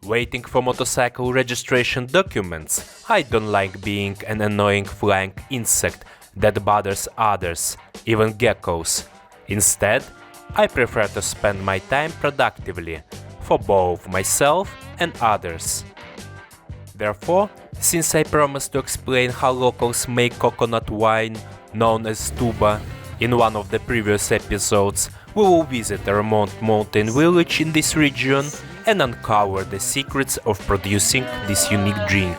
Waiting for motorcycle registration documents. I don't like being an annoying flying insect that bothers others, even geckos. Instead, I prefer to spend my time productively, for both myself and others. Therefore, since I promised to explain how locals make coconut wine, known as tuba, in one of the previous episodes, we will visit a remote mountain village in this region and uncover the secrets of producing this unique drink.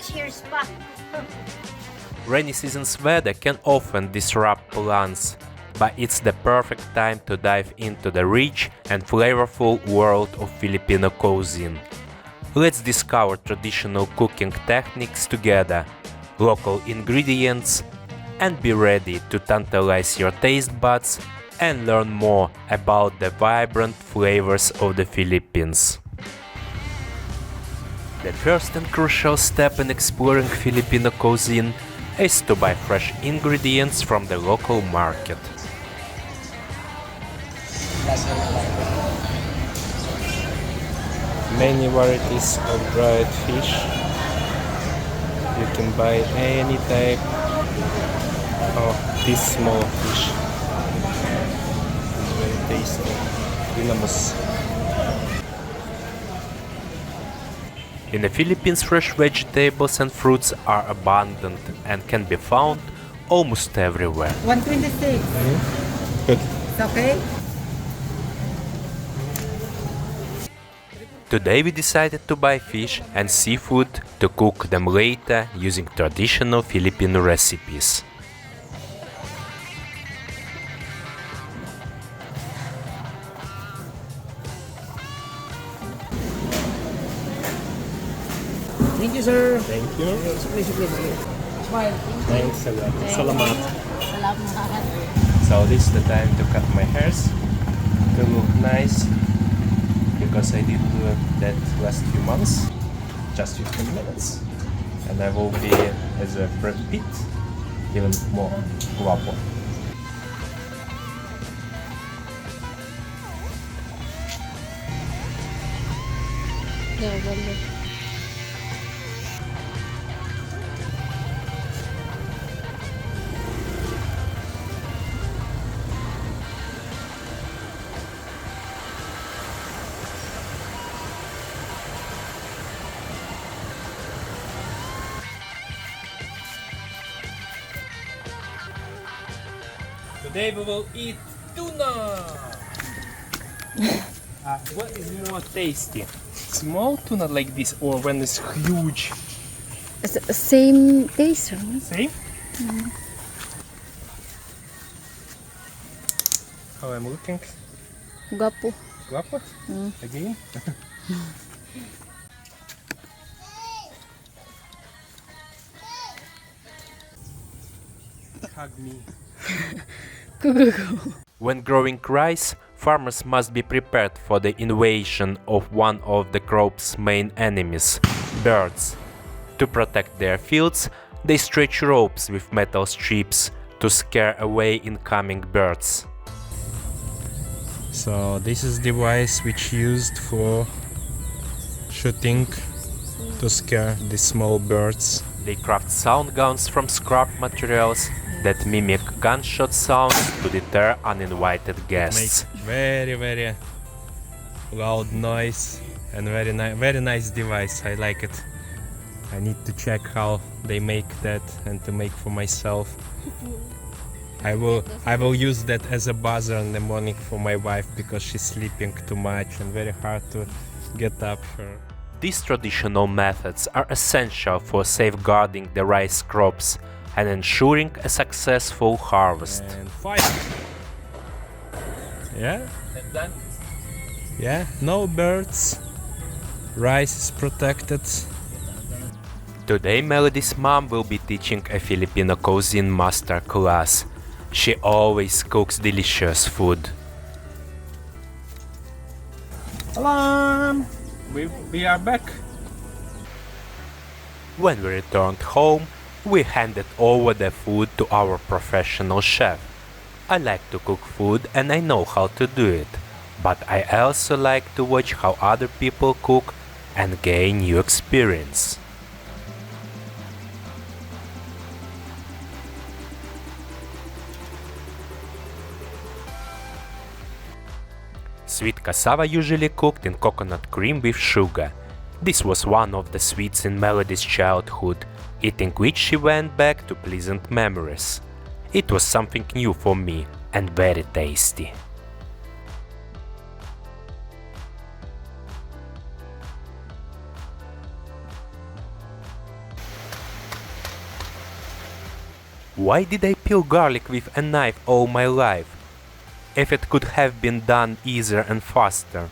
Cheers, pa. Rainy season's weather can often disrupt plans, but it's the perfect time to dive into the rich and flavorful world of Filipino cuisine. Let's discover traditional cooking techniques together, local ingredients, and be ready to tantalize your taste buds and learn more about the vibrant flavors of the Philippines. The first and crucial step in exploring Filipino cuisine is to buy fresh ingredients from the local market. Many varieties of dried fish. You can buy any type of this small fish. It's very tasty. Dinamos. In the Philippines, fresh vegetables and fruits are abundant and can be found almost everywhere. 126. Good. It's okay? Today we decided to buy fish and seafood to cook them later using traditional Filipino recipes. Thank you, sir. Thank you. Smile. Thanks a lot. Salamat. Salamat. So this is the time to cut my hairs to look nice because I did that last few months, just 15 minutes, and I will be as a Brad Pitt, even more guapo. Today we will eat tuna! What is more tasty? Small tuna like this or when it's huge? Same taste, right? Same? How I'm looking? Guapo. Guapo? Again? Hug me. When growing rice, farmers must be prepared for the invasion of one of the crop's main enemies, birds. To protect their fields, they stretch ropes with metal strips to scare away incoming birds. So this is the device which used for shooting to scare the small birds. They craft sound guns from scrap materials that mimic gunshot sounds to deter uninvited guests. Makes very loud noise and very nice device. I like it. I need to check how they make that and to make for myself. I will use that as a buzzer in the morning for my wife because she's sleeping too much and very hard to get up her. These traditional methods are essential for safeguarding the rice crops and ensuring a successful harvest. And fire! Yeah? Yeah, no birds. Rice is protected. Today Melody's mom will be teaching a Filipino cuisine master class. She always cooks delicious food. Alarm! We are back. When we returned home, we handed over the food to our professional chef. I like to cook food and I know how to do it. but I also like to watch how other people cook and gain new experience. Sweet cassava usually cooked in coconut cream with sugar. This was one of the sweets in Melody's childhood, eating which she went back to pleasant memories. It was something new for me and very tasty. Why did I peel garlic with a knife all my life? If it could have been done easier and faster.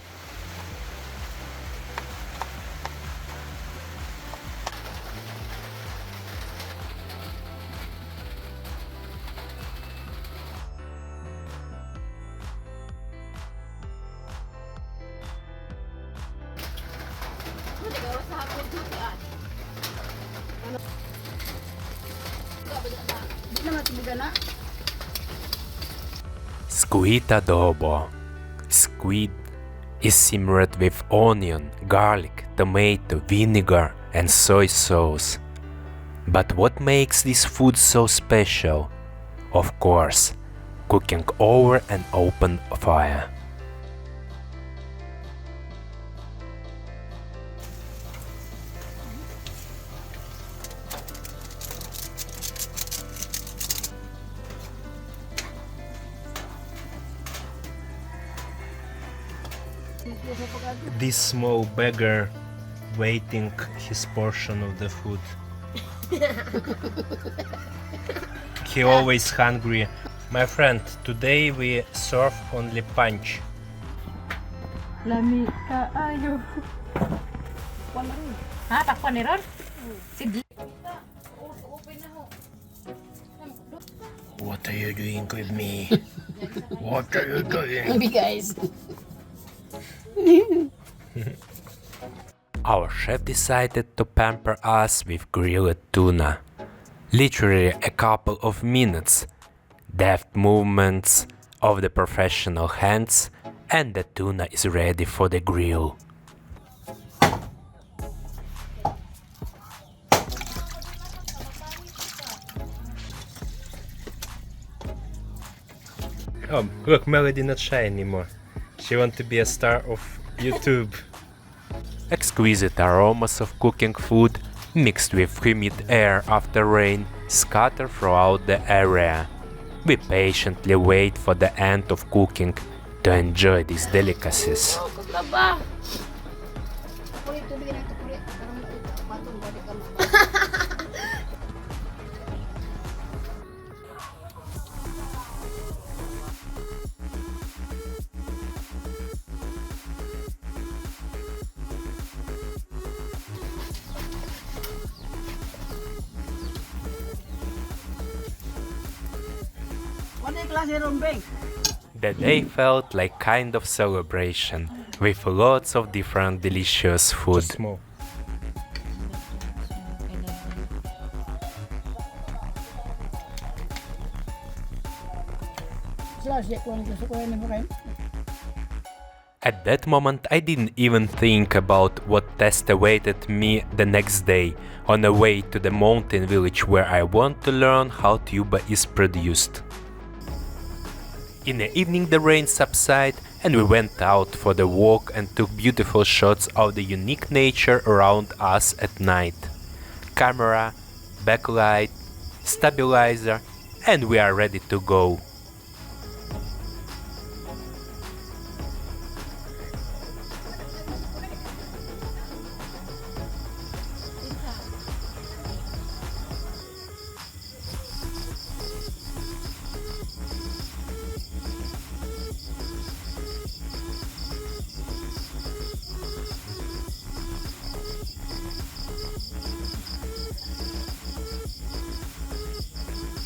Squid adobo. Squid is simmered with onion, garlic, tomato, vinegar and soy sauce. But what makes this food so special? Of course, cooking over an open fire. This small beggar waiting his portion of the food. He always hungry. My friend, today we serve only punch. Lami kaayo. Ha, takpan ni Ron? Sidli. What are you doing with me? What are you doing? Maybe guys. Our chef decided to pamper us with grilled tuna. Literally a couple of minutes, deft movements of the professional hands, and the tuna is ready for the grill. Oh, look, Melody not shy anymore. She wants to be a star of YouTube. Exquisite aromas of cooking food, mixed with humid air after rain, scatter throughout the area. We patiently wait for the end of cooking to enjoy these delicacies. The day felt like kind of celebration, with lots of different delicious food. At that moment I didn't even think about what test awaited me the next day on the way to the mountain village where I want to learn how tuba is produced. In the evening the rain subsided and we went out for the walk and took beautiful shots of the unique nature around us at night. Camera, backlight, stabilizer, and we are ready to go.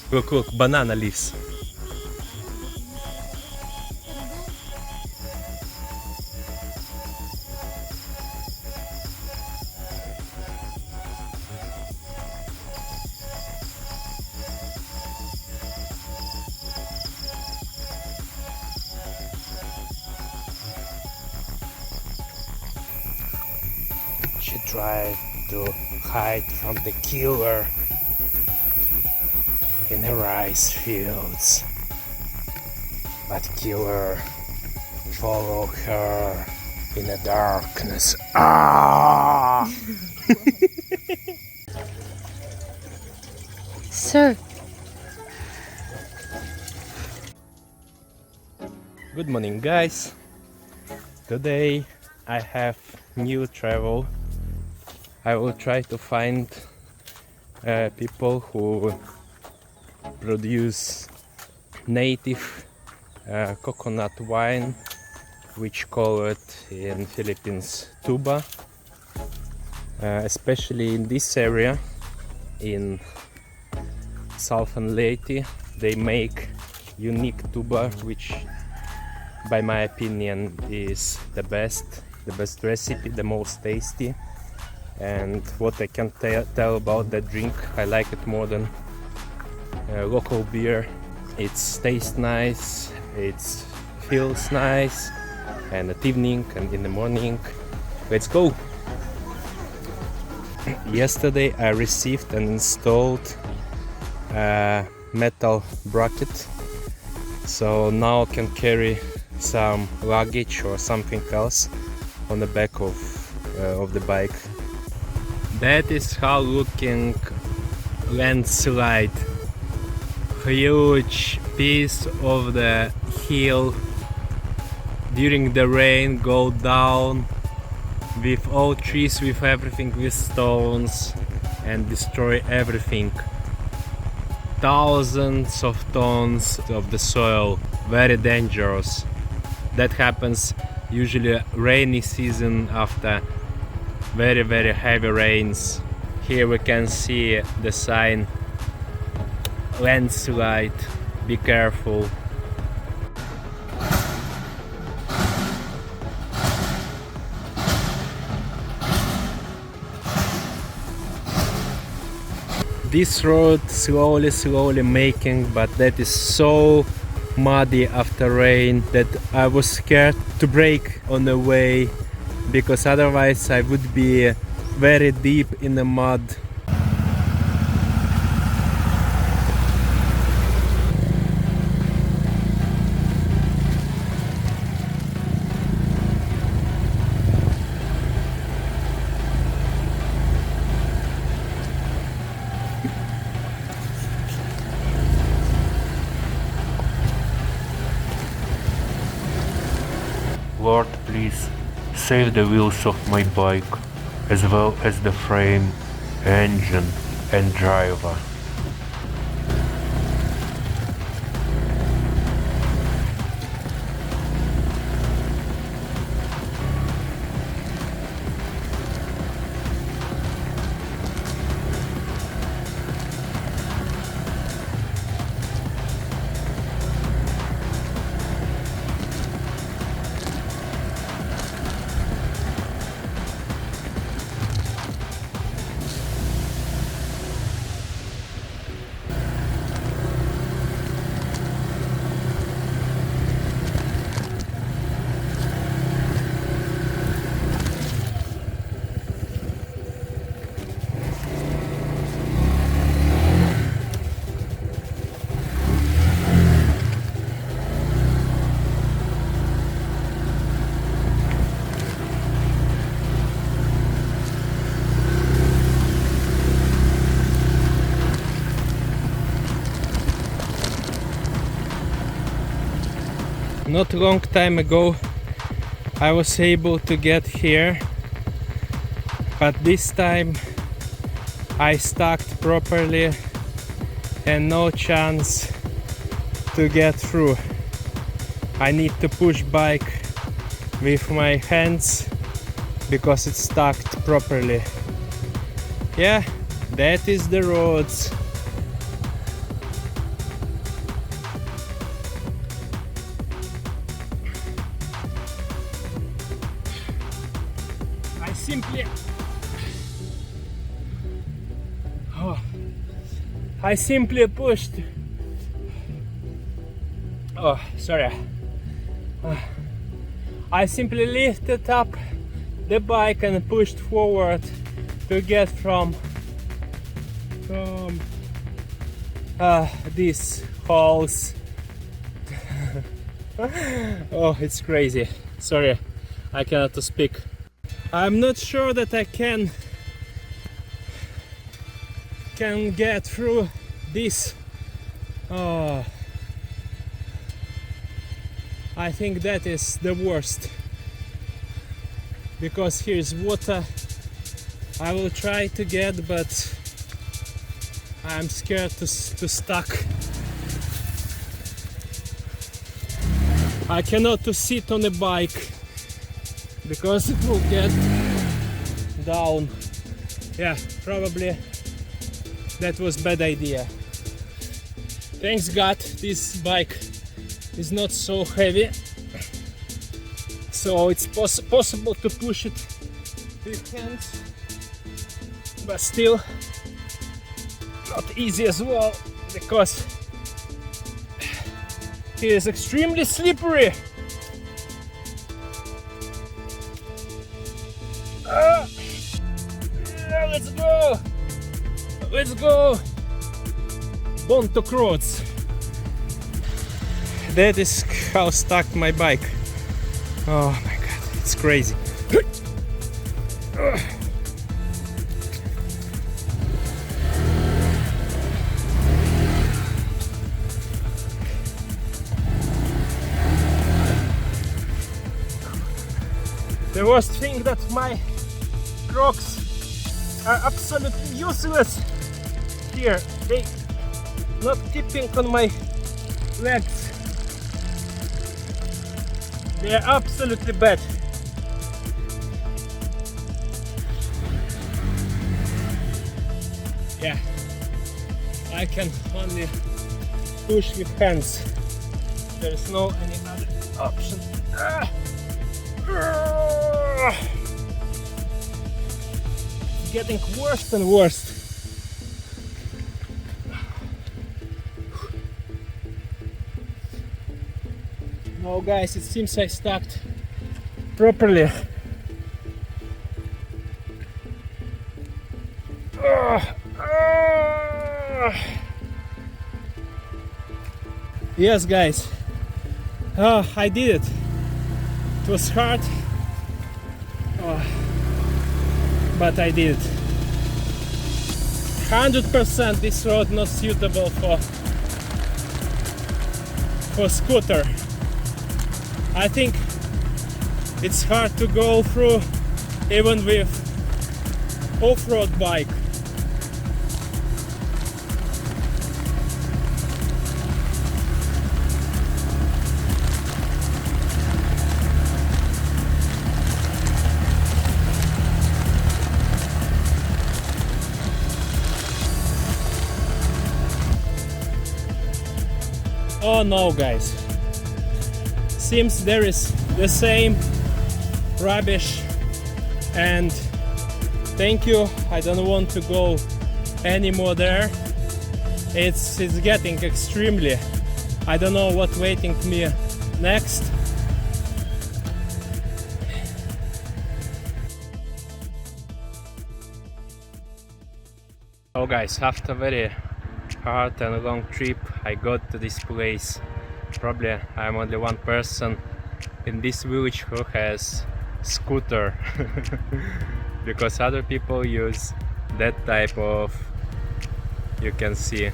Look, look, banana leaves. She tried to hide from the killer in the rice fields, but killer followed her in the darkness. Ah! Sir, Good morning, guys. Today I have new travel. I will try to find people who produce native coconut wine, which call it in Philippines tuba. Especially in this area, in Southern Leyte, they make unique tuba, which by my opinion is the best recipe, the most tasty. And what I can tell about that drink, I like it more than local beer. It tastes nice, it feels nice, and at evening and in the morning. Let's go! Yesterday I received and installed a metal bracket, so now I can carry some luggage or something else on the back of the bike. That is how looking landslide. Huge piece of the hill during the rain go down with all trees, with everything, with stones, and destroy everything. Thousands of tons of the soil, very dangerous. That happens usually rainy season after very heavy rains. Here we can see the sign landslide, be careful. This road slowly making, but that is so muddy after rain that I was scared to brake on the way, because otherwise I would be very deep in the mud. Lord, please save the wheels of my bike, as well as the frame, engine and driver. Not a long time ago I was able to get here, but this time I stacked properly and no chance to get through. I need to push bike with my hands because it's stacked properly. Yeah, that is the roads. I simply pushed. Oh, sorry. I simply lifted up the bike and pushed forward to get from these holes. Oh, it's crazy. Sorry, I cannot speak. I'm not sure that I can get through this. Oh, I think that is the worst, because here is water. I will try to get, but I'm scared to stuck. I cannot to sit on a bike because it will get down. Yeah, probably that was bad idea. Thanks God this bike is not so heavy, so it's possible to push it with hands, but still not easy as well, because it is extremely slippery. Yeah, let's go! Let's go! Bontokrots. That is how stuck my bike. Oh my god, it's crazy. The worst thing that my Crocs are absolutely useless here. They not keeping on my legs. They are absolutely bad. Yeah, I can only push with hands. There is no any other option. It's getting worse and worse. No, guys, it seems I stacked properly. Yes, guys, I did it. It was hard, but I did it. 100% this road not suitable for scooter. I think it's hard to go through even with off-road bike. Oh no, guys. Seems there is the same rubbish, and thank you, I don't want to go anymore there. It's getting extremely, I don't know what waiting me next. Oh guys, after very hard and long trip I got to this place. Probably I'm only one person in this village who has scooter because other people use that type of, you can see,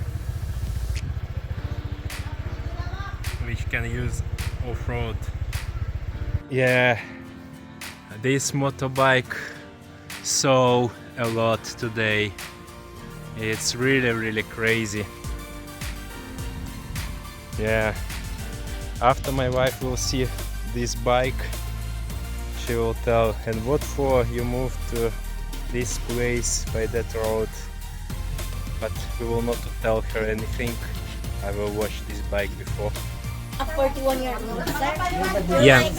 which can use off-road. Yeah, this motorbike saw a lot today. It's really crazy. Yeah, after my wife will see this bike, she will tell, and what for you moved to this place by that road? But we will not tell her anything. I will watch this bike before. 41 years old, sir? Yeah. Like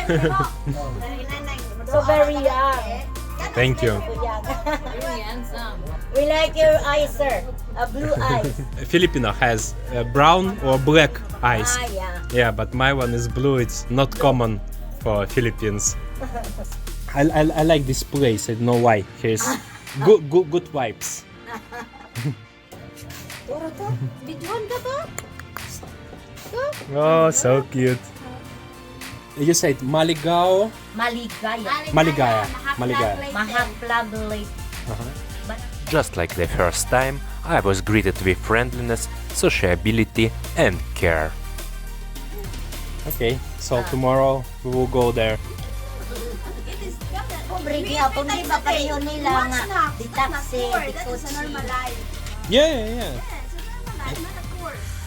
21. So very young. Thank you. We like your eyes, sir. Blue eyes. Filipino has brown or black eyes. Ah, yeah. Yeah, but my one is blue. It's not common for Philippines. I like this place. I don't know why. Here's good vibes. Bituan ka to? Oh, so cute. You said Maligao. Maligaya. Maligaya. Mahaplag Lake. Just like the first time, I was greeted with friendliness, sociability, and care. Okay, so tomorrow we will go there. Brigi ako di ba kayo nila nga di taxi, di kotse. Yeah.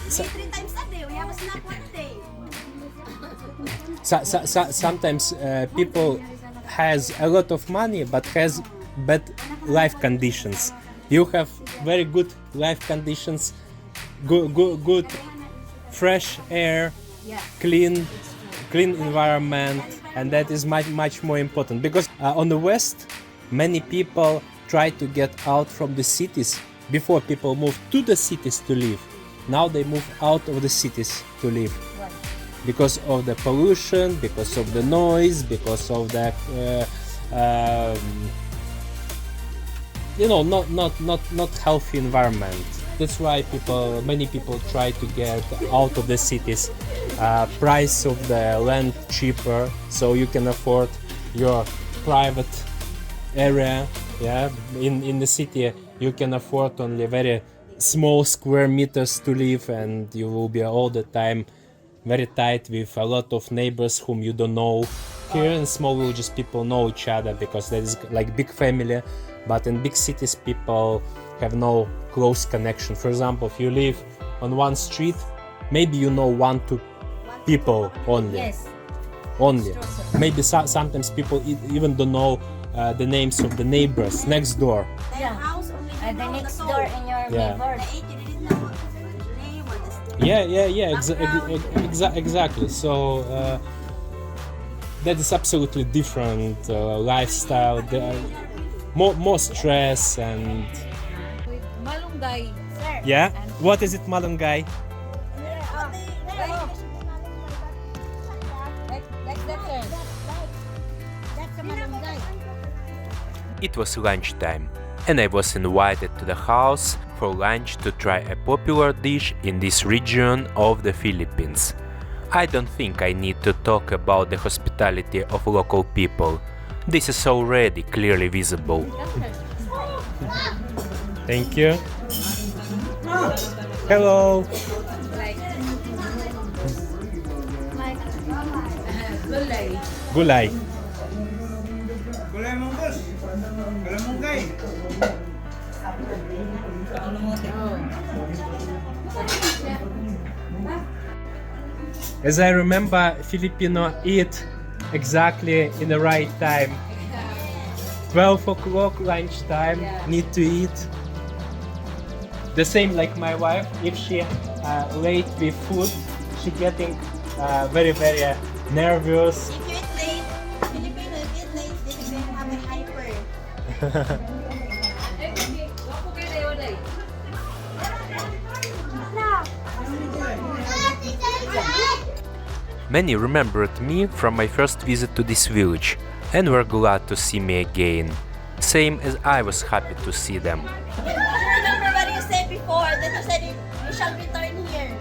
So, 3 times a day, we have a snack one day. Sometimes people has a lot of money but has bad life conditions. You have very good life conditions, good fresh air, clean environment, and that is much more important because on the West many people try to get out from the cities. Before, people moved to the cities to live. Now they move out of the cities to live because of the pollution, because of the noise, because of the not healthy environment. That's why many people try to get out of the cities. Price of the land cheaper, so you can afford your private area. Yeah, in the city you can afford only very small square meters to live, and you will be all the time very tight with a lot of neighbors whom you don't know. Here in small villages people know each other because there is like big family, but in big cities people have no close connection. For example, if you live on one street, maybe you know 1-2 people only. Yes. Only. Maybe sometimes people even don't know the names of the neighbors next door. Yeah. House only The next door in your Yeah. neighbor. The 8, you didn't know what the name or the street. Exactly. So that is absolutely different lifestyle. More stress and Malunggay. yeah. What is it, Malunggay? Like that, sir. That's a malunggay. It was lunchtime, and I was invited to the house for lunch to try a popular dish in this region of the Philippines. I don't think I need to talk about the hospitality of local people. This is already clearly visible. Thank you. Hello. Gulay. Gulay mungkus. Gulay mungkay. As I remember, Filipino eat exactly in the right time. 12 o'clock lunchtime, need to eat. The same like my wife, if she late with food, she getting very nervous. If you eat late, Filipino, if you eat late, they have a hyper. Many remembered me from my first visit to this village and were glad to see me again, same as I was happy to see them. Remember what you said before, that you said you shall return here.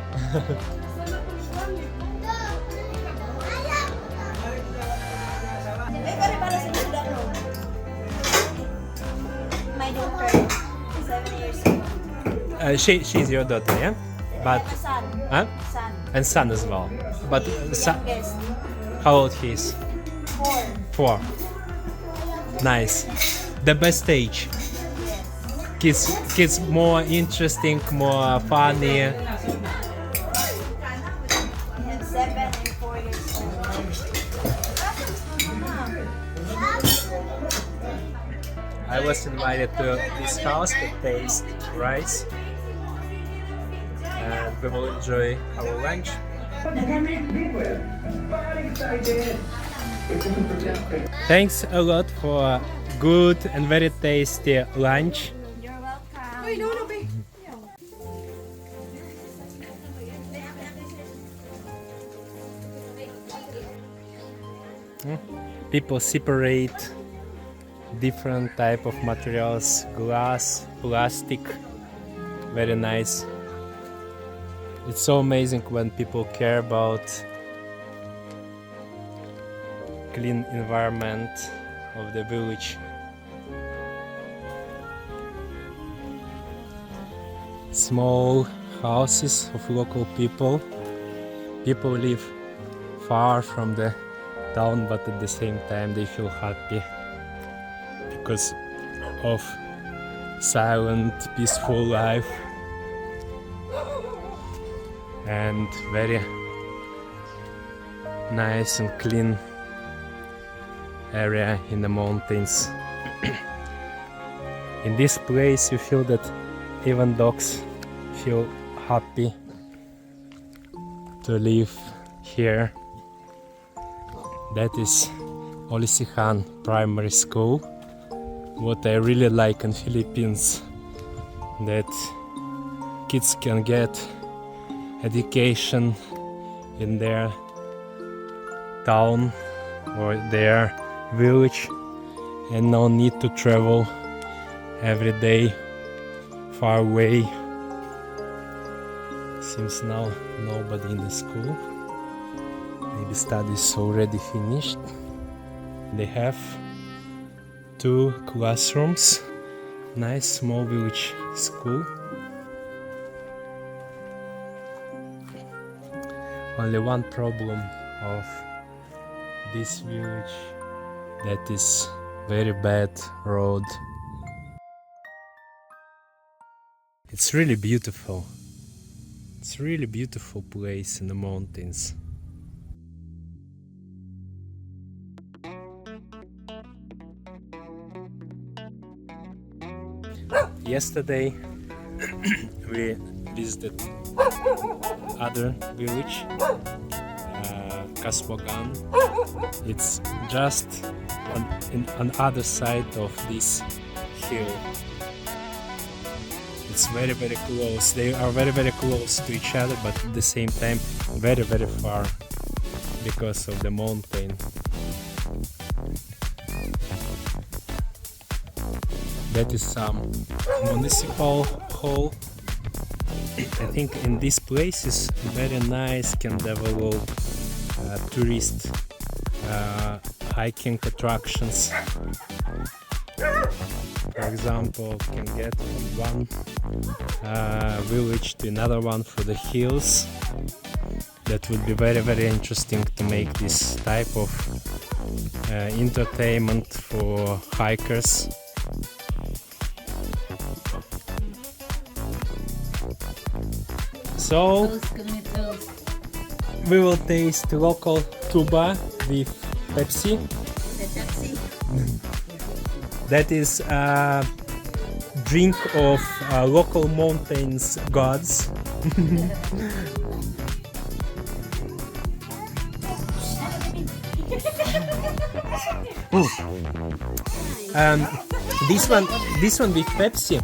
My daughter, 7 years old. She's your daughter, yeah? But The son. huh? Son. And son as well. But son, Yes. how old he is? 4. 4. Nice. The best age. Kids more interesting, more funny. He has 7 and 4 years old. I was invited to this house to taste rice, and we will enjoy our lunch. Thanks a lot for good and very tasty lunch. You're welcome. people separate different type of materials, glass, plastic. Very nice. It's so amazing when people care about clean environment of the village. Small houses of local people. People live far from the town, but at the same time they feel happy because of silent, peaceful life and very nice and clean area in the mountains. In this place you feel that even dogs feel happy to live here. That is Olisihan Primary School. What I really like in Philippines, that kids can get education in their town or their village and no need to travel every day far away. Seems now nobody in the school. Maybe studies already finished. They have 2 classrooms. Nice small village school. Only one problem of this village, that is very bad road. It's really beautiful. It's really beautiful place in the mountains. Yesterday we visited other village, Kasbogan. It's just on other side of this hill. It's very close. They are very close to each other, but at the same time very far because of the mountain. That is some municipal hall. I think in this place is very nice, can develop tourist hiking attractions. For example, can get from one village to another one through the hills. That would be very interesting to make this type of entertainment for hikers. So we will taste local tuba with Pepsi. That is a drink of local mountains gods. This one with Pepsi,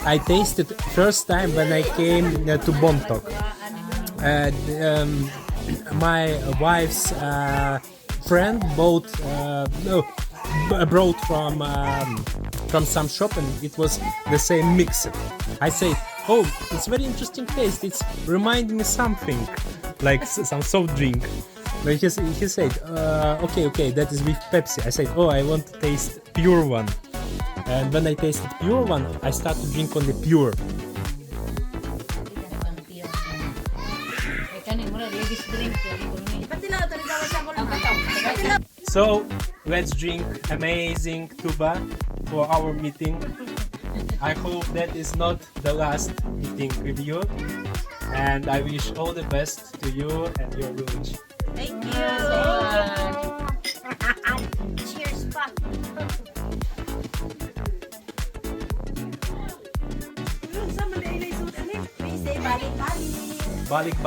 I tasted first time when I came to Bontok. My wife's friend brought from some shop, and it was the same mix. I say, oh, it's very interesting taste. It's reminding me something like some soft drink. But he said, okay, that is with Pepsi. I said, oh, I want to taste pure one. And when I tasted pure one, I started to drink only pure. So let's drink amazing tuba for our meeting. I hope that is not the last meeting with you, and I wish all the best to you and your village. Thank you. Cheers pa. Balik.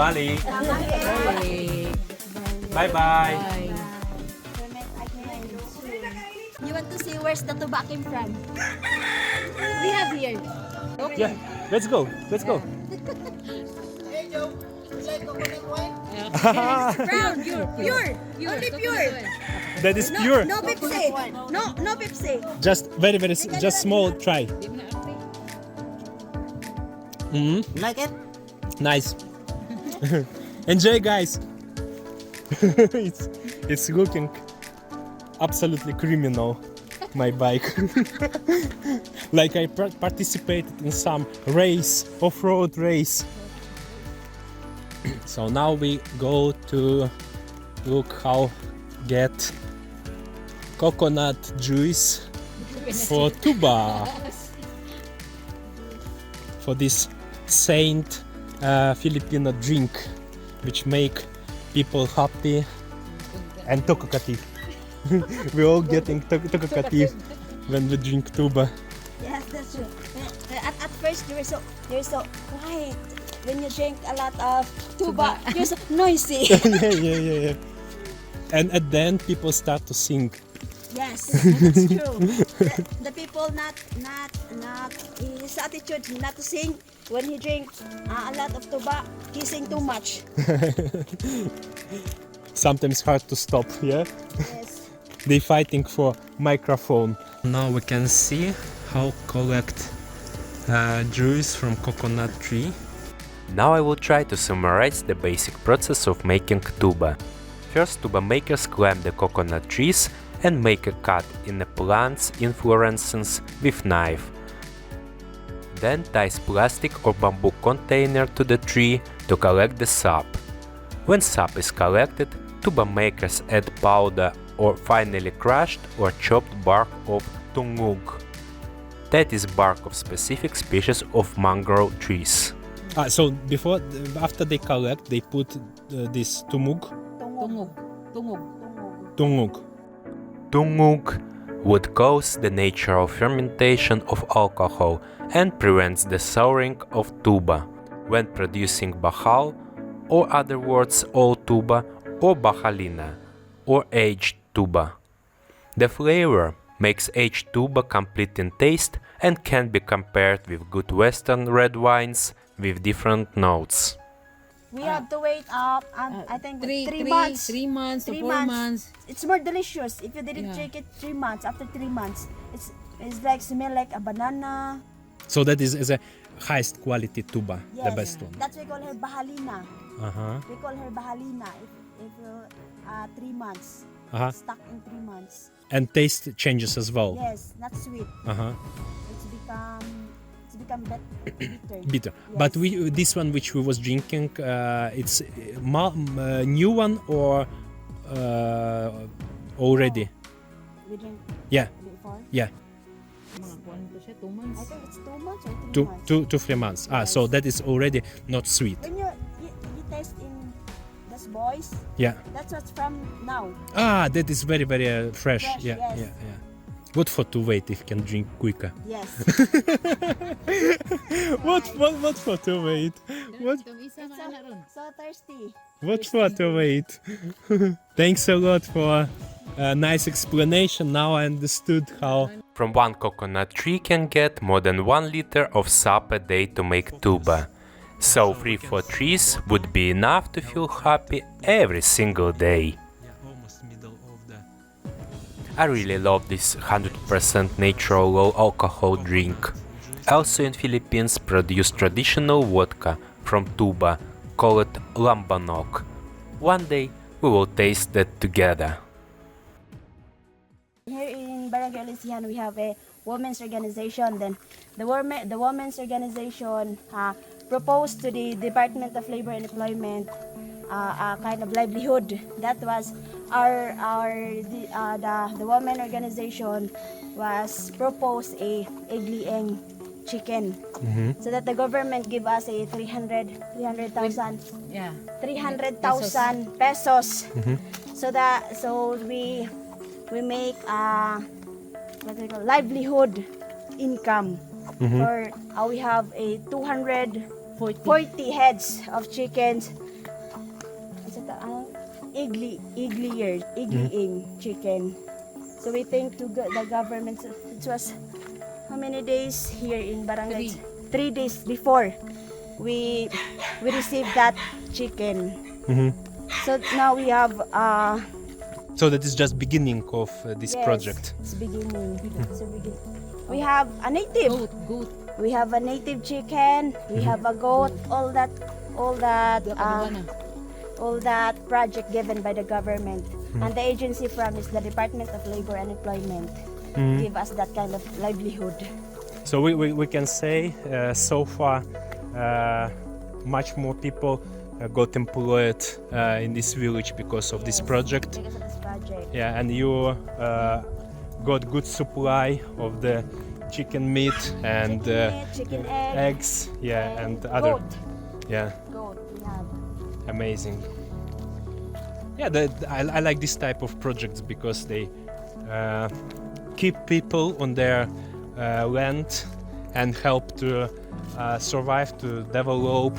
Bye. You want to see where's the tuba came from? We have here. Yeah, let's go. Hey Joe, would you like coconut wine? Brown, pure. Only pure. That is pure. No Pepsi. No Pepsi. Just very, just small try. Like it? Nice. Enjoy, guys. it's looking absolutely criminal. My bike. Like I participated in some race, off-road race. So now we go to look how get coconut juice for tuba. For this saint Filipino drink which make people happy and talkative. We're all getting talkative when we drink tuba. Yes, that's true. At first you're so quiet. When you drink a lot of tuba, you're so noisy. yeah. And at the end people start to sing. Yes, that's true. The people not his attitude not to sing when he drinks a lot of tuba. He sing too much. Sometimes hard to stop, yeah? Yes. They fighting for microphone. Now we can see how collect juice from coconut tree. Now I will try to summarize the basic process of making tuba. First, tuba makers climb the coconut trees and make a cut in the plant's inflorescence with knife. Then ties plastic or bamboo container to the tree to collect the sap. When sap is collected, tuba makers add powder or finely crushed or chopped bark of tungug. That is bark of specific species of mangrove trees. So after they collect, they put this tumug. Tungug. Tungug would cause the natural fermentation of alcohol and prevents the souring of tuba when producing bajal, or other words old tuba or bajalina, or aged tuba. The flavor makes aged tuba complete in taste and can be compared with good western red wines with different notes. We have to wait up, I think, Three 3 months. 3 months to 3 4 months. It's more delicious if you didn't Yeah. drink it 3 months. After 3 months, it's like smell like a banana. So that is a highest quality tuba, Yes, the best one. That's why we call her bahalina. Uh-huh. We call her bahalina if you 3 months. Uh-huh. Stuck in 3 months. And taste changes as well. Yes, not sweet. Uh-huh. It's become bitter. Bitter. But this one which we was drinking, it's new one or already? We drink Yeah, before. yeah. Mga kuwan ko siya, 2 months. I think it's 2 months or 3 Two months. to 3 months. So that is already not sweet. When you taste in this boys, Yeah. that's what's from now. That is very fresh. Fresh, Yeah, yes. yeah. Good for to wait if can drink quicker. Yes. What for to wait? What So thirsty. What for to wait? Thanks a lot for a nice explanation. Now I understood how. From one coconut tree can get more than 1 liter of sap a day to make tuba. So 3-4 trees would be enough to feel happy every single day. I really love this 100% natural low alcohol drink. Also in Philippines produce traditional vodka from tuba called lambanok. One day we will taste that together. Here in Barangay Alisihan, we have a women's organization. Then the women's organization proposed to the Department of Labor and Employment a kind of livelihood. That was the women organization was proposed a egg-laying chicken, so that the government give us a 300,000 Yeah. 300,000 pesos. So we make what do you call, livelihood income for we have a 240 heads of chickens. Egg-laying chicken. So we thank to the government. It was how many days here in Barangay? 3 days before we received that chicken. So now we have So that is just beginning of this Yes, project. It's beginning. It's a beginning. We have a native. Goat. We have a native chicken. We have a goat. All that project given by the government and the agency from is the Department of Labor and Employment. Give us that kind of livelihood. So we can say so far much more people got employed in this village because of this project. Because of this project. Yeah, and you got good supply of the chicken meat and Chicken eggs. Yeah, and other. goat. Yeah, Goat. We have. amazing. Yeah, I like this type of projects because they keep people on their land and help to survive, to develop.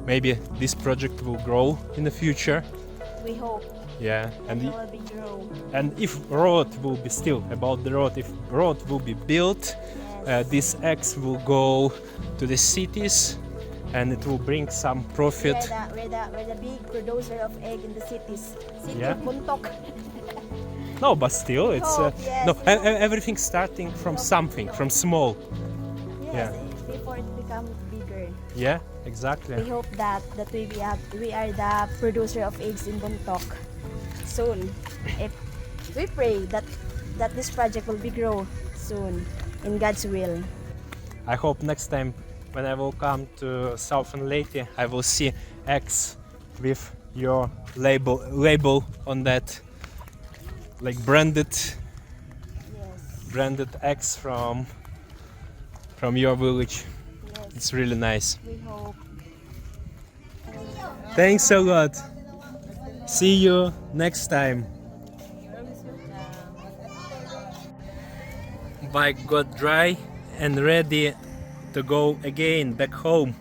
Maybe this project will grow in the future. We hope Yeah, it will be grow. and if road will be still about the road, if road will be built, Yes. these eggs will go to the cities, and it will bring some profit. We're the big producer of egg in the cities. City Yeah. of Buntok. No, but still, it's Hope, yes, no we hope. everything starting from something, from small. Yes, before it becomes bigger. Yeah, exactly. We hope that we are the producer of eggs in Buntok soon. If we pray that this project will be grow soon in God's will. I hope next time when I will come to Southern Leyte, I will see eggs with your label on that, like branded Yes, eggs from your village. yes. It's really nice. We hope. Thanks a lot. See you next time. Bike got dry and ready to go again back home.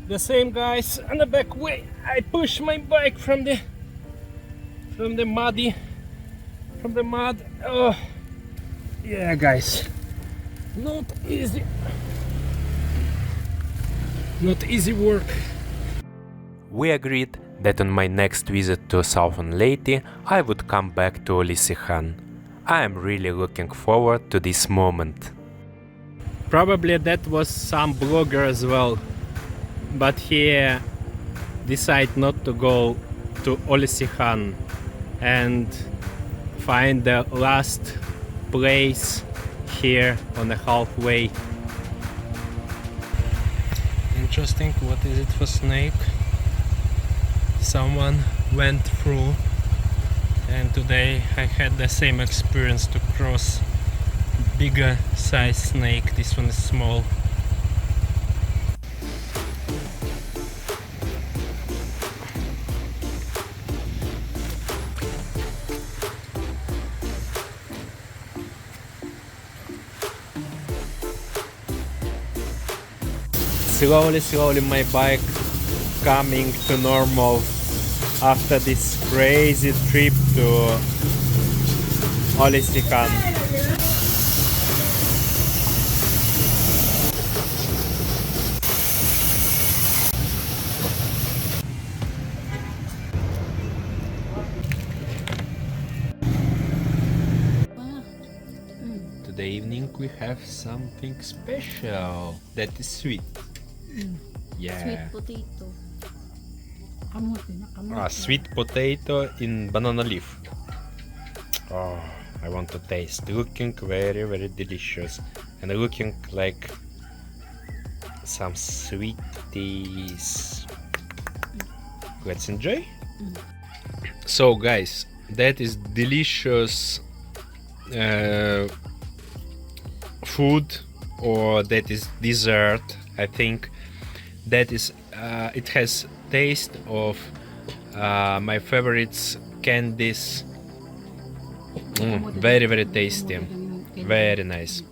The same guys on the back way. I push my bike from the mud. Oh, yeah, guys, not easy. Not easy work. We agreed that on my next visit to Southern Leyte I would come back to Olisihan. I am really looking forward to this moment. Probably that was some blogger as well, but he decided not to go to Olisihan and find the last place here on the halfway. Interesting, what is it for snake? Someone went through, and today I had the same experience to cross bigger size snake. This one is small. Slowly my bike coming to normal after this crazy trip to Olisihan. Today evening we have something special that is sweet. Yeah. Sweet potato. Kamote na kamote. Sweet potato in banana leaf. Oh, I want to taste. Looking very delicious, and looking like some sweeties. Let's enjoy. So guys, that is delicious food, or that is dessert. I think that is it has taste of my favorites candies. Very tasty, very nice.